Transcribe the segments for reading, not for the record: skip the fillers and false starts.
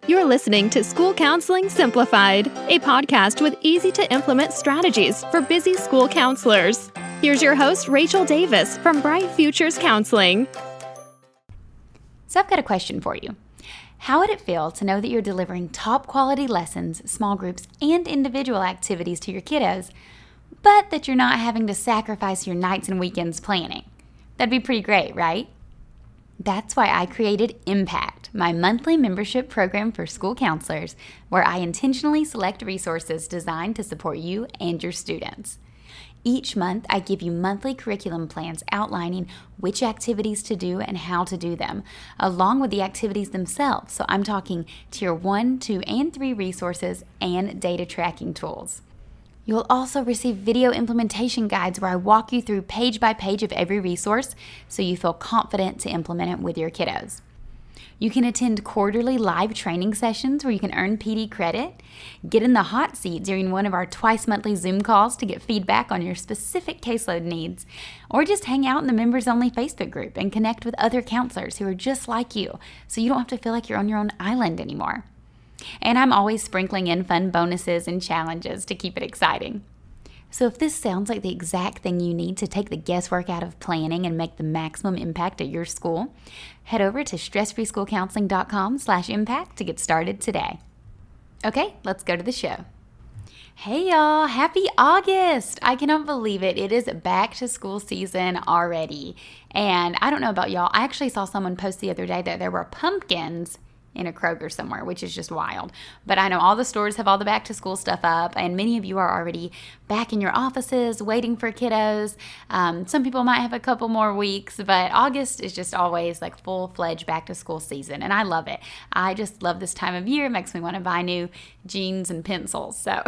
You're listening to School Counseling Simplified, a podcast with easy-to-implement strategies for busy school counselors. Here's your host, Rachel Davis from Bright Futures Counseling. So I've got a question for you. How would it feel to know that you're delivering top-quality lessons, small groups, and individual activities to your kiddos, but that you're not having to sacrifice your nights and weekends planning? That'd be pretty great, right? That's why I created Impact, my monthly membership program for school counselors, where I intentionally select resources designed to support you and your students. Each month, I give you monthly curriculum plans outlining which activities to do and how to do them, along with the activities themselves. So I'm talking Tier 1, 2, and 3 resources and data tracking tools. You'll also receive video implementation guides where I walk you through page by page of every resource so you feel confident to implement it with your kiddos. You can attend quarterly live training sessions where you can earn PD credit, get in the hot seat during one of our twice monthly Zoom calls to get feedback on your specific caseload needs, or just hang out in the members-only Facebook group and connect with other counselors who are just like you so you don't have to feel like you're on your own island anymore. And I'm always sprinkling in fun bonuses and challenges to keep it exciting. So if this sounds like the exact thing you need to take the guesswork out of planning and make the maximum impact at your school, head over to stressfreeschoolcounseling.com/impact to get started today. Okay, let's go to the show. Hey y'all, happy August! I cannot believe it. It is back to school season already. And I don't know about y'all, I actually saw someone post the other day that there were pumpkins in a Kroger somewhere, which is just wild. But I know all the stores have all the back to school stuff up, and many of you are already back in your offices waiting for kiddos. Some people might have a couple more weeks, but August is just always like full-fledged back to school season, and I love it. I just love this time of year. It makes me want to buy new jeans and pencils. So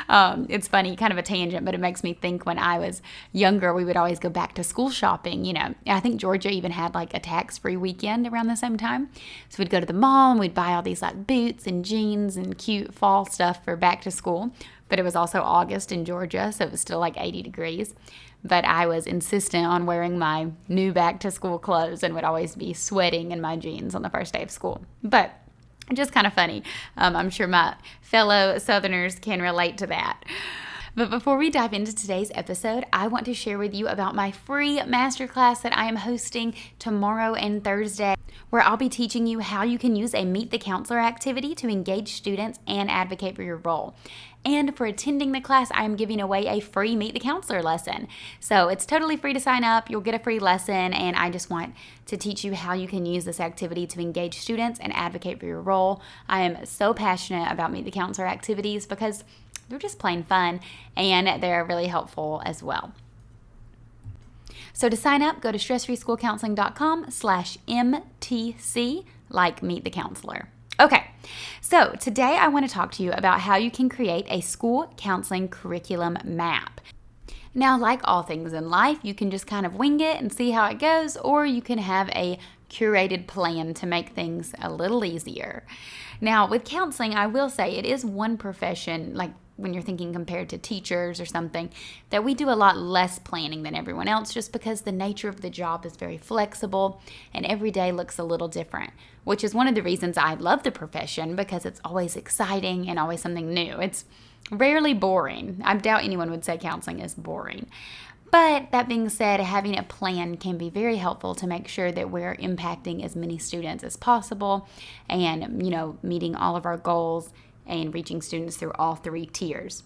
it's funny, kind of a tangent, but it makes me think when I was younger, we would always go back to school shopping, you know. I think Georgia even had like a tax-free weekend around the same time. So we'd go to the mall and we'd buy all these like boots and jeans and cute fall stuff for back to school. But it was also August in Georgia, so it was still like 80 degrees. But I was insistent on wearing my new back to school clothes and would always be sweating in my jeans on the first day of school. But just kind of funny. I'm sure my fellow Southerners can relate to that. But before we dive into today's episode, I want to share with you about my free masterclass that I am hosting tomorrow and Thursday, where I'll be teaching you how you can use a Meet the Counselor activity to engage students and advocate for your role. And for attending the class, I am giving away a free Meet the Counselor lesson. So it's totally free to sign up. You'll get a free lesson, and I just want to teach you how you can use this activity to engage students and advocate for your role. I am so passionate about Meet the Counselor activities because they're just plain fun, and they're really helpful as well. So to sign up, go to stressfreeschoolcounseling.com/MTC, like Meet the Counselor. Okay, so today I want to talk to you about how you can create a school counseling curriculum map. Now, like all things in life, you can just kind of wing it and see how it goes, or you can have a curated plan to make things a little easier. Now, with counseling, I will say it is one profession, like when you're thinking compared to teachers or something, that we do a lot less planning than everyone else just because the nature of the job is very flexible and every day looks a little different, which is one of the reasons I love the profession because it's always exciting and always something new. It's rarely boring. I doubt anyone would say counseling is boring. But that being said, having a plan can be very helpful to make sure that we're impacting as many students as possible and, meeting all of our goals and reaching students through all 3 tiers.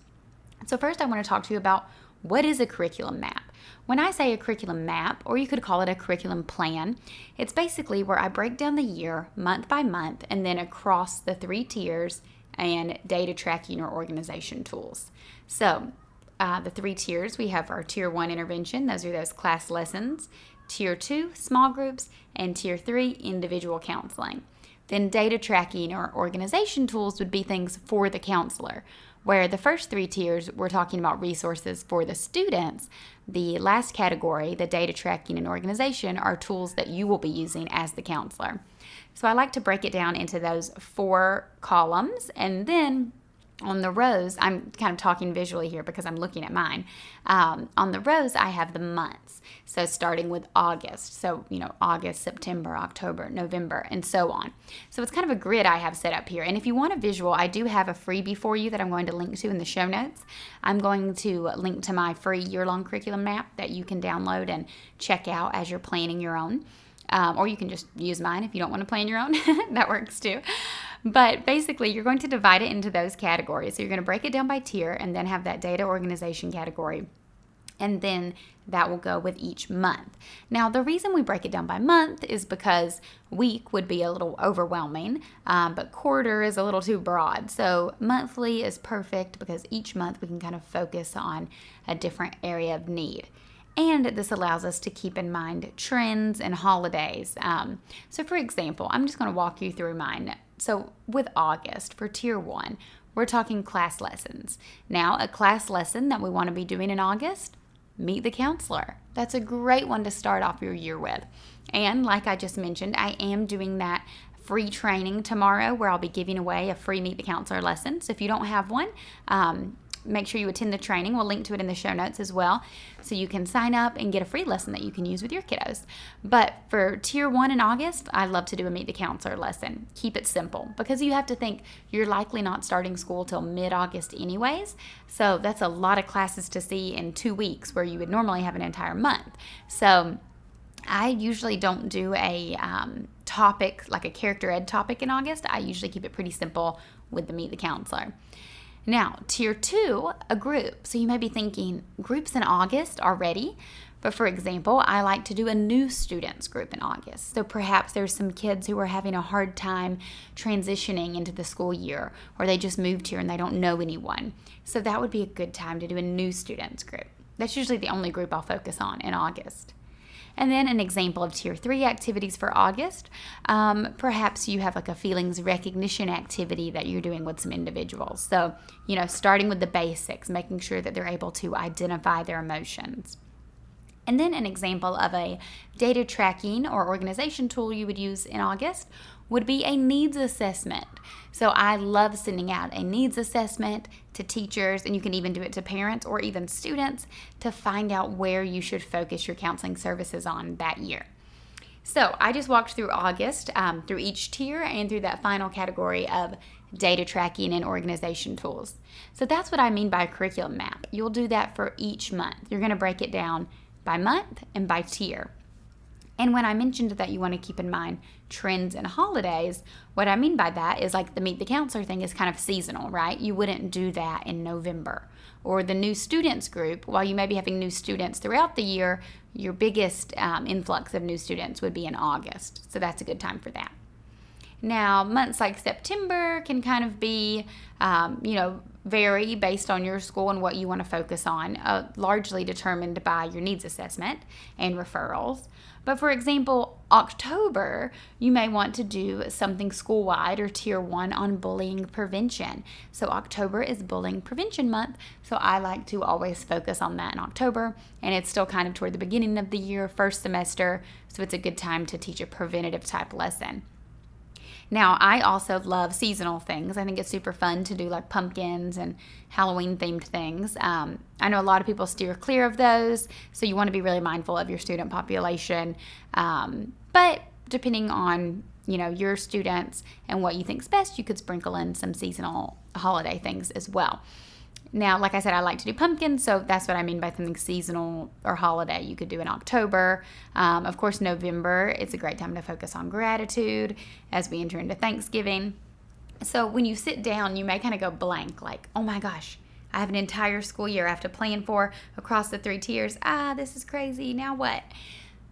So first I want to talk to you about what is a curriculum map. When I say a curriculum map, or you could call it a curriculum plan, it's basically where I break down the year month by month and then across the 3 tiers and data tracking or organization tools. So the 3 tiers, we have our Tier 1 intervention, those are those class lessons, Tier 2 small groups, and Tier 3 individual counseling. Then data tracking or organization tools would be things for the counselor, where the first 3 tiers, we're talking about resources for the students. The last category, the data tracking and organization, are tools that you will be using as the counselor. So I like to break it down into those 4 columns, and then On the rows, I'm kind of talking visually here because I'm looking at mine. On the rows, I have the months. So starting with August. So, August, September, October, November, and so on. So it's kind of a grid I have set up here. And if you want a visual, I do have a freebie for you that I'm going to link to in the show notes. I'm going to link to my free year-long curriculum map that you can download and check out as you're planning your own. Or you can just use mine if you don't want to plan your own. That works too. But basically, you're going to divide it into those categories. So you're going to break it down by tier and then have that data organization category. And then that will go with each month. Now, the reason we break it down by month is because week would be a little overwhelming, but quarter is a little too broad. So monthly is perfect because each month we can kind of focus on a different area of need. And this allows us to keep in mind trends and holidays. So for example, I'm just going to walk you through mine. So with August, for Tier 1, we're talking class lessons. Now, a class lesson that we want to be doing in August, meet the counselor. That's a great one to start off your year with. And like I just mentioned, I am doing that free training tomorrow where I'll be giving away a free Meet the Counselor lesson. So if you don't have one, make sure you attend the training. We'll link to it in the show notes as well. So you can sign up and get a free lesson that you can use with your kiddos. But for Tier 1 in August, I love to do a Meet the Counselor lesson. Keep it simple because you have to think you're likely not starting school till mid-August anyways. So that's a lot of classes to see in 2 weeks where you would normally have an entire month. So I usually don't do a topic, like a character ed topic in August. I usually keep it pretty simple with the Meet the Counselor. Now, Tier 2, a group. So you may be thinking, groups in August already? But for example, I like to do a new students group in August. So perhaps there's some kids who are having a hard time transitioning into the school year, or they just moved here and they don't know anyone. So that would be a good time to do a new students group. That's usually the only group I'll focus on in August. And then an example of Tier 3 activities for August. Perhaps you have like a feelings recognition activity that you're doing with some individuals. So, starting with the basics, making sure that they're able to identify their emotions. And then an example of a data tracking or organization tool you would use in August would be a needs assessment. So I love sending out a needs assessment to teachers, and you can even do it to parents or even students to find out where you should focus your counseling services on that year. So I just walked through August, through each tier and through that final category of data tracking and organization tools. So that's what I mean by a curriculum map. You'll do that for each month. You're going to break it down by month and by tier. And when I mentioned that you want to keep in mind trends and holidays, what I mean by that is like the Meet the Counselor thing is kind of seasonal, right? You wouldn't do that in November. Or the new students group, while you may be having new students throughout the year, your biggest influx of new students would be in August. So that's a good time for that. Now, months like September can kind of be, vary based on your school and what you want to focus on, largely determined by your needs assessment and referrals. But for example, October, you may want to do something school-wide or Tier 1 on bullying prevention. So October is bullying prevention month, so I like to always focus on that in October, and it's still kind of toward the beginning of the year, first semester, so it's a good time to teach a preventative type lesson. Now, I also love seasonal things. I think it's super fun to do like pumpkins and Halloween themed things. I know a lot of people steer clear of those, so you want to be really mindful of your student population. But depending on, your students and what you think's best, you could sprinkle in some seasonal holiday things as well. Now, like I said, I like to do pumpkins, so that's what I mean by something seasonal or holiday you could do in October. Of course, November, it's a great time to focus on gratitude as we enter into Thanksgiving. So when you sit down, you may kind of go blank, like, oh my gosh, I have an entire school year I have to plan for across the 3 tiers. This is crazy, now what?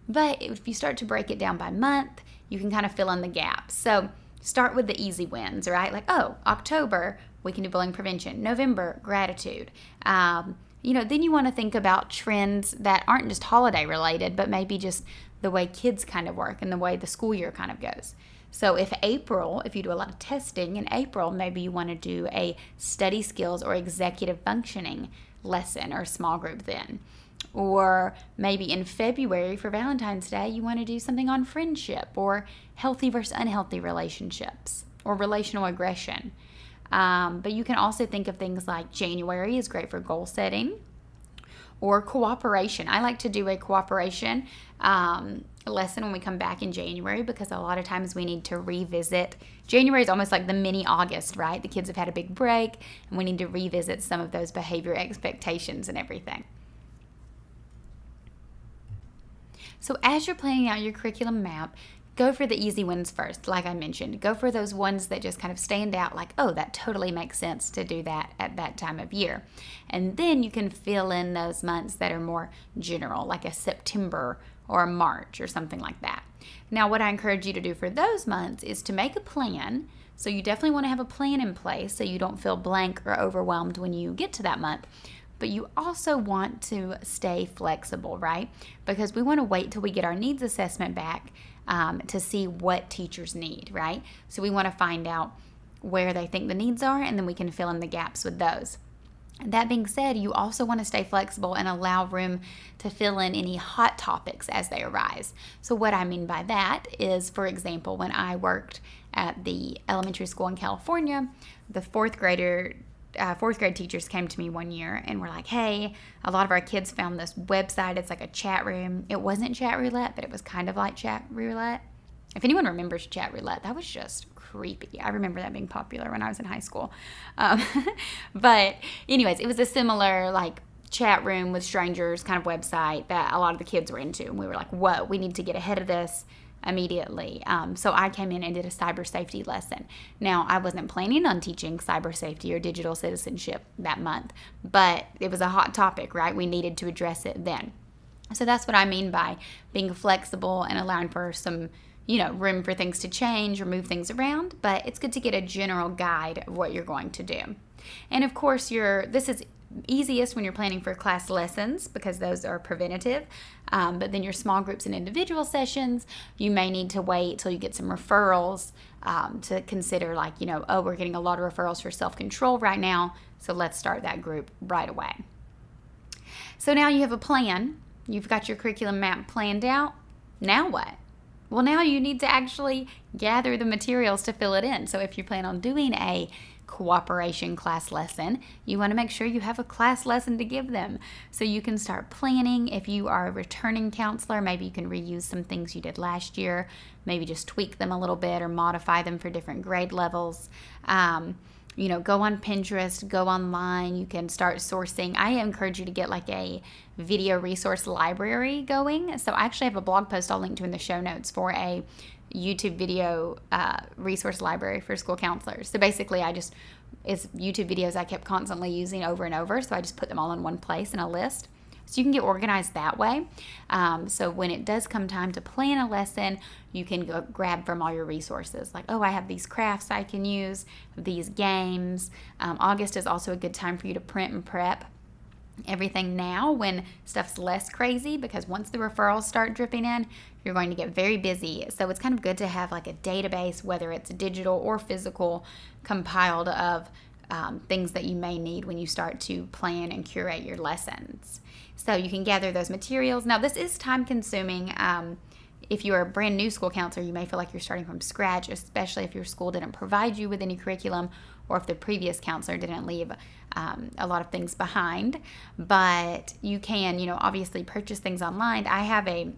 But if you start to break it down by month, you can kind of fill in the gaps. So start with the easy wins, right? Like, October, we can do bullying prevention. November, gratitude. Then you want to think about trends that aren't just holiday related, but maybe just the way kids kind of work and the way the school year kind of goes. So if you do a lot of testing in April, maybe you want to do a study skills or executive functioning lesson or small group then. Or maybe in February for Valentine's Day, you want to do something on friendship or healthy versus unhealthy relationships or relational aggression. But you can also think of things like January is great for goal setting, or cooperation. I like to do a cooperation lesson when we come back in January, because a lot of times we need to revisit. January is almost like the mini August, right? The kids have had a big break, and we need to revisit some of those behavior expectations and everything. So as you're planning out your curriculum map, go for the easy ones first. Like I mentioned, go for those ones that just kind of stand out, like, oh, that totally makes sense to do that at that time of year. And then you can fill in those months that are more general, like a September or a March or something like that. Now, what I encourage you to do for those months is to make a plan. So you definitely want to have a plan in place so you don't feel blank or overwhelmed when you get to that month. But you also want to stay flexible, right? Because we want to wait till we get our needs assessment back to see what teachers need, right? So we want to find out where they think the needs are, and then we can fill in the gaps with those. That being said, you also want to stay flexible and allow room to fill in any hot topics as they arise. So what I mean by that is, for example, when I worked at the elementary school in California, the fourth grade teachers came to me one year and were like, hey, a lot of our kids found this website. It's like a chat room. It wasn't chat roulette, but it was kind of like chat roulette. If anyone remembers chat roulette, that was just creepy. I remember that being popular when I was in high school. But anyways, it was a similar like chat room with strangers kind of website that a lot of the kids were into. And we were like, whoa, we need to get ahead of this immediately. So I came in and did a cyber safety lesson. Now, I wasn't planning on teaching cyber safety or digital citizenship that month, but it was a hot topic, right? We needed to address it then. So that's what I mean by being flexible and allowing for some, room for things to change or move things around, but it's good to get a general guide of what you're going to do. And of course, this is easiest when you're planning for class lessons, because those are preventative. But then your small groups and individual sessions, you may need to wait till you get some referrals to consider, like, we're getting a lot of referrals for self-control right now, so let's start that group right away. So now you have a plan. You've got your curriculum map planned out. Now what? Well, now you need to actually gather the materials to fill it in. So if you plan on doing a cooperation class lesson, you want to make sure you have a class lesson to give them. So you can start planning. If you are a returning counselor, maybe you can reuse some things you did last year, maybe just tweak them a little bit or modify them for different grade levels. Go on Pinterest, go online. You can start sourcing. I encourage you to get like a video resource library going. So I actually have a blog post I'll link to in the show notes for a YouTube video resource library for school counselors. So basically it's YouTube videos I kept constantly using over and over. So I just put them all in one place in a list. So you can get organized that way. So when it does come time to plan a lesson, you can go grab from all your resources. Like, I have these crafts I can use, these games. August is also a good time for you to print and prep everything now when stuff's less crazy, because once the referrals start dripping in, you're going to get very busy. So it's kind of good to have like a database, whether it's digital or physical, compiled of things that you may need when you start to plan and curate your lessons. So you can gather those materials. Now, this is time consuming. If you're a brand new school counselor, you may feel like you're starting from scratch, especially if your school didn't provide you with any curriculum, or if the previous counselor didn't leave a lot of things behind. But you can, obviously purchase things online. I have a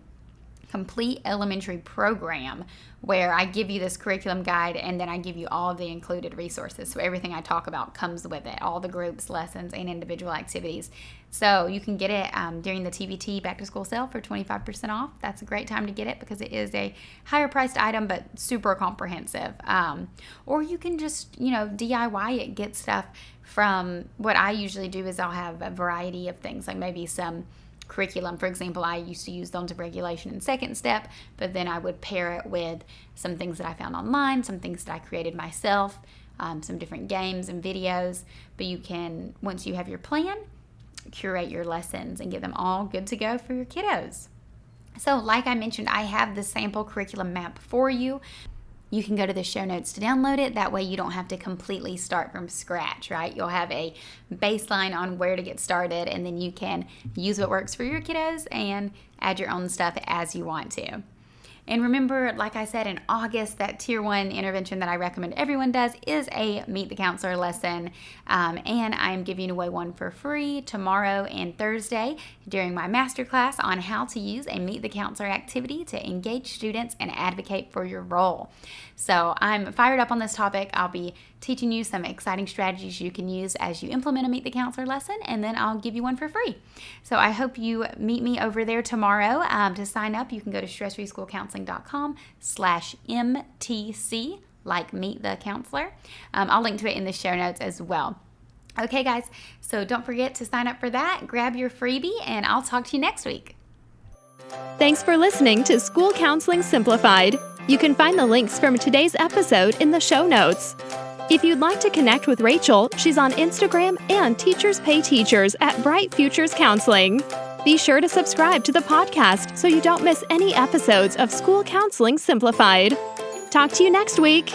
complete elementary program where I give you this curriculum guide, and then I give you all of the included resources. So everything I talk about comes with it, all the groups, lessons, and individual activities. So you can get it during the TBT back to school sale for 25% off. That's a great time to get it because it is a higher priced item, but super comprehensive. Or you can just, DIY it, get stuff from what I usually do is I'll have a variety of things, like maybe some curriculum. For example, I used to use zones of regulation in second step, but then I would pair it with some things that I found online, some things that I created myself, some different games and videos. But you can, once you have your plan, curate your lessons and get them all good to go for your kiddos. So like I mentioned, I have the sample curriculum map for you. You can go to the show notes to download it. That way you don't have to completely start from scratch, right? You'll have a baseline on where to get started, and then you can use what works for your kiddos and add your own stuff as you want to. And remember, like I said, in August, that Tier 1 intervention that I recommend everyone does is a Meet the Counselor lesson. And I'm giving away one for free tomorrow and Thursday during my masterclass on how to use a Meet the Counselor activity to engage students and advocate for your role. So I'm fired up on this topic. I'll be teaching you some exciting strategies you can use as you implement a Meet the Counselor lesson, and then I'll give you one for free. So I hope you meet me over there tomorrow. To sign up, you can go to stressfreeschoolcounseling.com/MTC, like Meet the Counselor. I'll link to it in the show notes as well. Okay, guys, so don't forget to sign up for that. Grab your freebie, and I'll talk to you next week. Thanks for listening to School Counseling Simplified. You can find the links from today's episode in the show notes. If you'd like to connect with Rachel, she's on Instagram and Teachers Pay Teachers at Bright Futures Counseling. Be sure to subscribe to the podcast so you don't miss any episodes of School Counseling Simplified. Talk to you next week.